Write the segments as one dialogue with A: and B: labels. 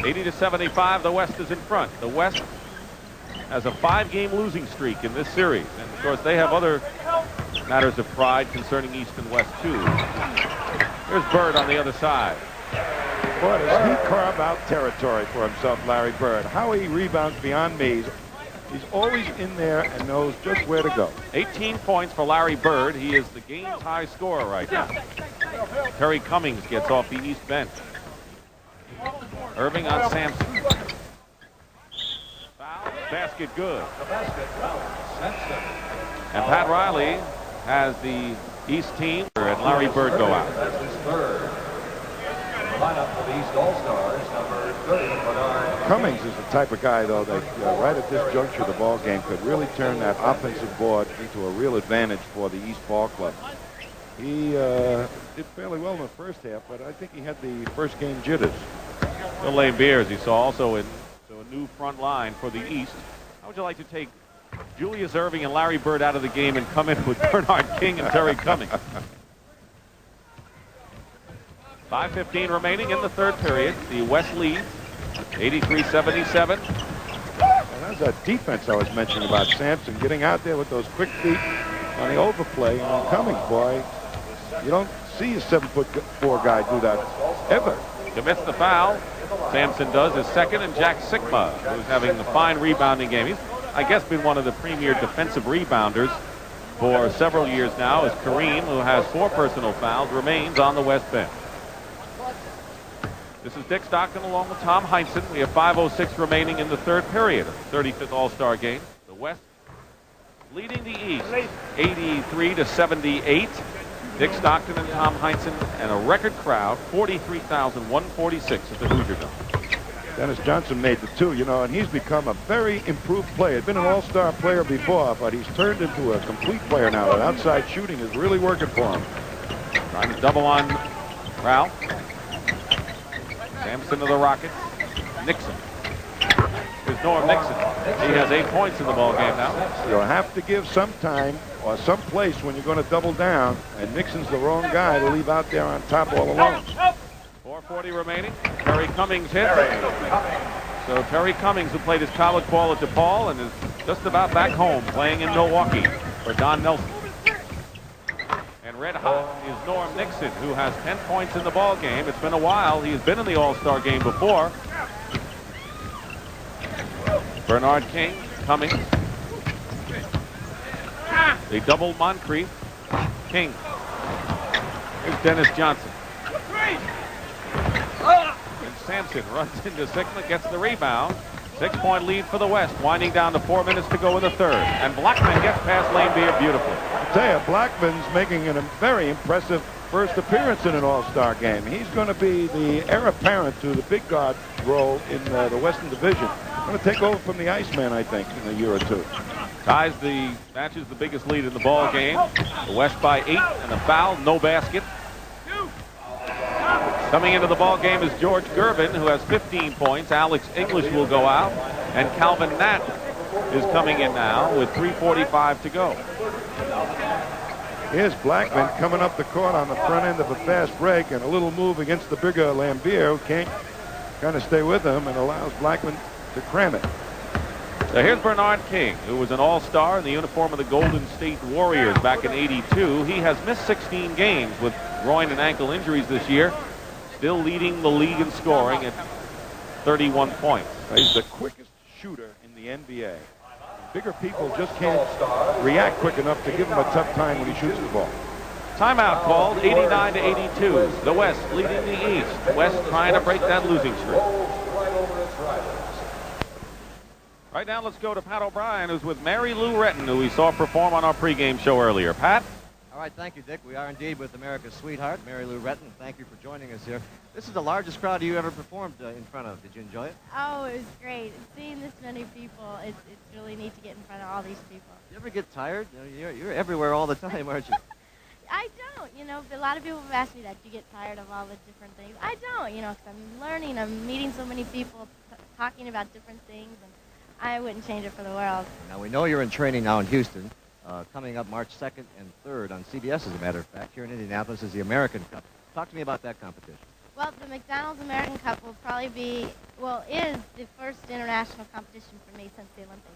A: 80-75, the West is in front. The West has a 5-game losing streak in this series. And, of course, they have other matters of pride concerning East and West, too. Here's Bird on the other side.
B: Boy, does he carve out territory for himself, Larry Bird. How he rebounds beyond me. He's always in there and knows just where to go.
A: 18 points for Larry Bird. He is the game's high scorer right now. Terry Cummings gets off the East bench. Irving on Sampson. Foul, basket good. And Pat Riley has the East team and Larry Bird go out.
C: Lineup for the East All-Stars, number 30, Bernard.
B: Cummings is the type of guy, though, that right at this juncture of the ball game could really turn that offensive board into a real advantage for the East Ball Club. He did fairly well in the first half, but I think he had the first game jitters.
A: Bill Lambier, as he saw, also in a new front line for the East. How would you like to take Julius Irving and Larry Bird out of the game and come in with Bernard King and Terry Cummings? 5:15 remaining in the third period. The West leads 83-77.
B: And that's a defense I was mentioning about Sampson, getting out there with those quick feet on the overplay. And Cummings, boy, you don't see a 7'4" guy do that ever.
A: Commits the foul. Sampson does his second, and Jack Sikma, who's having a fine rebounding game. He's, I guess, been one of the premier defensive rebounders for several years now, as Kareem, who has 4 personal fouls, remains on the West bench. This is Dick Stockton along with Tom Heinsohn. We have 5:06 remaining in the third period of the 35th All-Star game. The West leading the East 83-78. Dick Stockton and Tom Heinsohn and a record crowd, 43,146 at the Hoosier Dome.
B: Dennis Johnson made the 2, you know, and he's become a very improved player. He's been an all-star player before, but he's turned into a complete player now. That outside shooting is really working for him.
A: Trying to double on Ralph. Sampson to the Rockets. Nixon. Here's Norm Nixon. He has 8 points in the ball game now.
B: You'll have to give some time or some place when you're going to double down, and Nixon's the wrong guy to leave out there on top all alone.
A: 4:40 remaining. Terry Cummings hit. So Terry Cummings, who played his college ball at DePaul and is just about back home playing in Milwaukee for Don Nelson. And red hot is Norm Nixon, who has 10 points in the ball game. It's been a while. He's been in the All-Star game before. Bernard King, Cummings. They double Moncrief. King. Here's Dennis Johnson. And Sampson runs into Sikma, gets the rebound. 6-point lead for the West, winding down to 4 minutes to go in the third. And Blackman gets past Lambier beautifully.
B: I tell you, Blackman's making a very impressive first appearance in an All-Star game. He's going to be the heir apparent to the big guard role in the Western Division. Going to take over from the Iceman, I think, in a year or two.
A: Matches the biggest lead in the ball game. The West by 8 and a foul, no basket. Coming into the ball game is George Gervin, who has 15 points. Alex English will go out, and Calvin Nat is coming in now with 3:45 to go.
B: Here's Blackman coming up the court on the front end of a fast break, and a little move against the bigger Lambier, who can't kind of stay with him and allows Blackman to cram it.
A: So here's Bernard King, who was an all-star in the uniform of the Golden State Warriors back in '82. He has missed 16 games with groin and ankle injuries this year, still leading the league in scoring at 31 points.
B: He's the quickest shooter in the NBA. Bigger people just can't react quick enough to give him a tough time when he shoots the ball.
A: Timeout called, 89-82. The West leading the East. West trying to break that losing streak. Right now, let's go to Pat O'Brien, who's with Mary Lou Retton, who we saw perform on our pregame show earlier. Pat?
D: All right, thank you, Dick. We are indeed with America's sweetheart, Mary Lou Retton. Thank you for joining us here. This is the largest crowd you ever performed in front of. Did you enjoy it?
E: Oh, it was great. Seeing this many people, it's really neat to get in front of all these people.
D: You ever get tired? You're everywhere all the time, aren't you?
E: I don't, a lot of people have asked me that. Do you get tired of all the different things? I don't, because I'm learning. I'm meeting so many people, talking about different things, and I wouldn't change it for the world.
D: Now, we know you're in training now in Houston. Coming up March 2nd and 3rd on CBS, as a matter of fact, here in Indianapolis is the American Cup. Talk to me about that competition.
E: Well, the McDonald's American Cup will probably be, well, is the first international competition for me since the Olympics.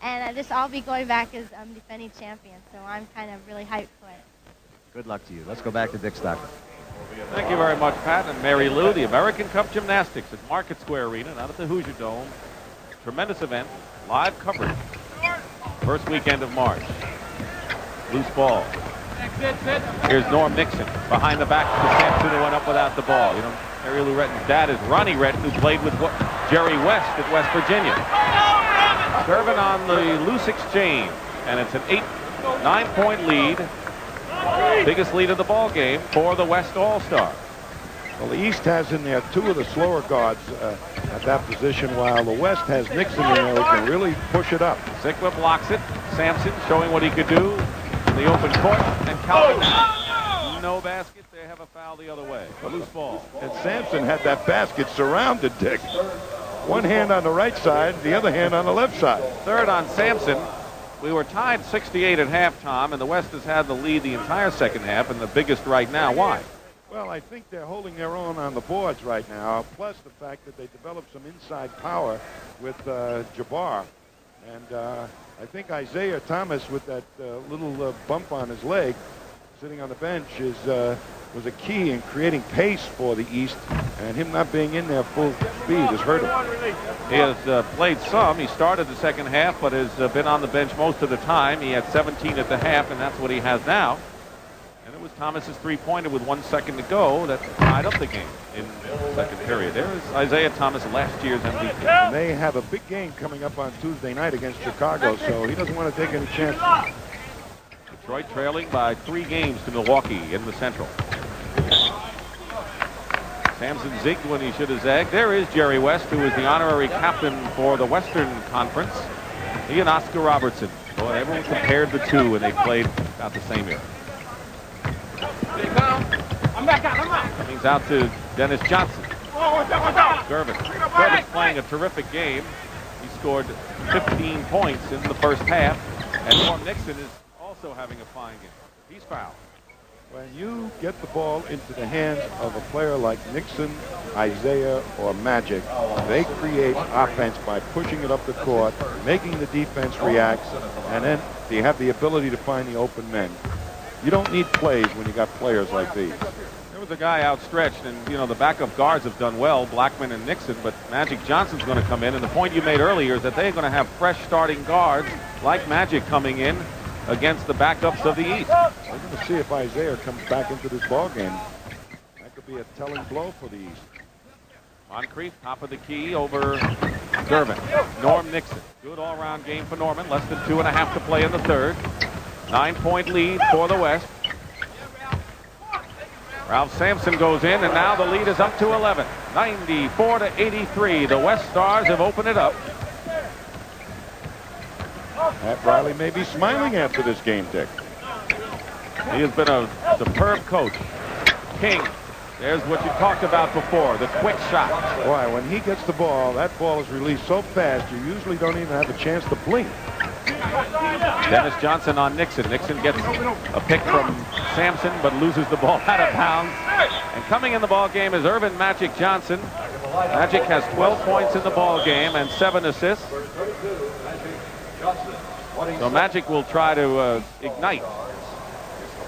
E: And this I'll be going back as defending champion, so I'm kind of really hyped for it.
D: Good luck to you. Let's go back to Dick Stockton.
A: Thank you very much, Pat and Mary Lou. The American Cup Gymnastics at Market Square Arena, not at the Hoosier Dome. Tremendous event. Live coverage. First weekend of March. Loose ball. Here's Norm Nixon behind the back to Sampson, who went up without the ball. You know, Mary Lou Retton's dad is Ronnie Retton, who played with Jerry West at West Virginia. Serving on the loose exchange, and it's an 9-point lead. Biggest lead of the ball game for the West All-Star.
B: Well, the East has in there two of the slower guards at that position, while the West has Nixon in there who can really push it up.
A: Zikla blocks it. Sampson showing what he could do in the open court, and Calvin. No basket. They have a foul the other way. A loose ball.
B: And Sampson had that basket surrounded, Dick. One hand on the right side, the other hand on the left side.
A: Third on Sampson. We were tied 68 at halftime, and the West has had the lead the entire second half, and the biggest right now. Why?
B: Well, I think they're holding their own on the boards right now, plus the fact that they developed some inside power with Jabbar. And I think Isaiah Thomas, with that little bump on his leg, sitting on the bench, was a key in creating pace for the East, and him not being in there full speed has hurt him.
A: He has played some. He started the second half, but has been on the bench most of the time. He had 17 at the half, and that's what he has now. And it was Thomas's three-pointer with 1 second to go that tied up the game in the second period. There is Isaiah Thomas, last year's MVP.
B: And they have a big game coming up on Tuesday night against Chicago, so he doesn't want to take any chances.
A: Detroit trailing by 3 games to Milwaukee in the Central. Sampson zigged when he should have zagged. There is Jerry West, who is the honorary captain for the Western Conference. He and Oscar Robertson. Boy, everyone compared the two, and they played about the same year. Coming out to Dennis Johnson. Gervin. Gervin's playing a terrific game. He scored 15 points in the first half, and Norm Nixon is also having a fine game. He's fouled.
B: When you get the ball into the hands of a player like Nixon, Isaiah, or Magic, they create offense by pushing it up the court, making the defense react, and then they have the ability to find the open men. You don't need plays when you got players like these.
A: There was a guy outstretched, and, you know, the backup guards have done well, Blackman and Nixon, but Magic Johnson's going to come in, and the point you made earlier is that they're going to have fresh starting guards like Magic coming in against the backups of the East.
B: We're going to see if Isaiah comes back into this ball game. That could be a telling blow for the East.
A: Moncrief, top of the key over Gervin. Norm Nixon. Good all-around game for Norman. Less than 2.5 to play in the third. 9-point lead for the West. Ralph Sampson goes in, and now the lead is up to 11. 94-83. The West Stars have opened it up.
B: Pat Riley may be smiling after this game, Dick.
A: He has been a superb coach. King, there's what you talked about before, the quick shot.
B: Boy, when he gets the ball, that ball is released so fast, you usually don't even have a chance to blink.
A: Dennis Johnson on Nixon. Nixon gets a pick from Sampson, but loses the ball out of bounds. And coming in the ball game is Irvin Magic Johnson. Magic has 12 points in the ball game and 7 assists. So Magic will try to ignite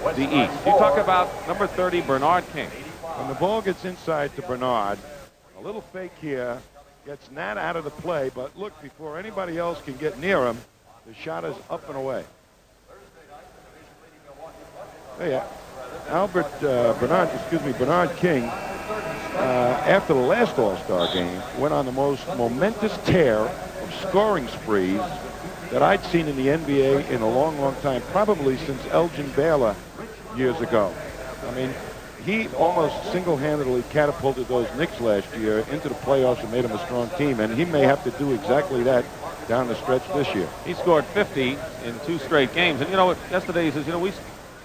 A: the East. You talk about number 30, Bernard King.
B: When the ball gets inside to Bernard, a little fake here, gets Nat out of the play, but look, before anybody else can get near him, the shot is up and away. Hey, Bernard King, after the last All-Star game, went on the most momentous tear of scoring sprees that I'd seen in the NBA in a long, long time, probably since Elgin Baylor years ago. I mean, he almost single-handedly catapulted those Knicks last year into the playoffs and made them a strong team, and he may have to do exactly that down the stretch this year.
A: He scored 50 in 2 straight games. And, you know, yesterday he says, you know, we're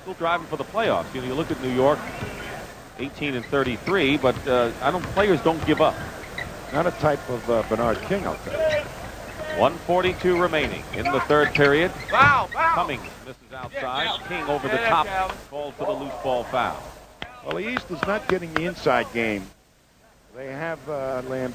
A: still driving for the playoffs. You know, you look at New York, 18-33, but players don't give up.
B: Not a type of Bernard King, I'll tell you.
A: 1:42 remaining in the third period. Foul! Cummings misses outside. King over the top, called for the loose ball foul.
B: Well, the East is not getting the inside game They have Lamb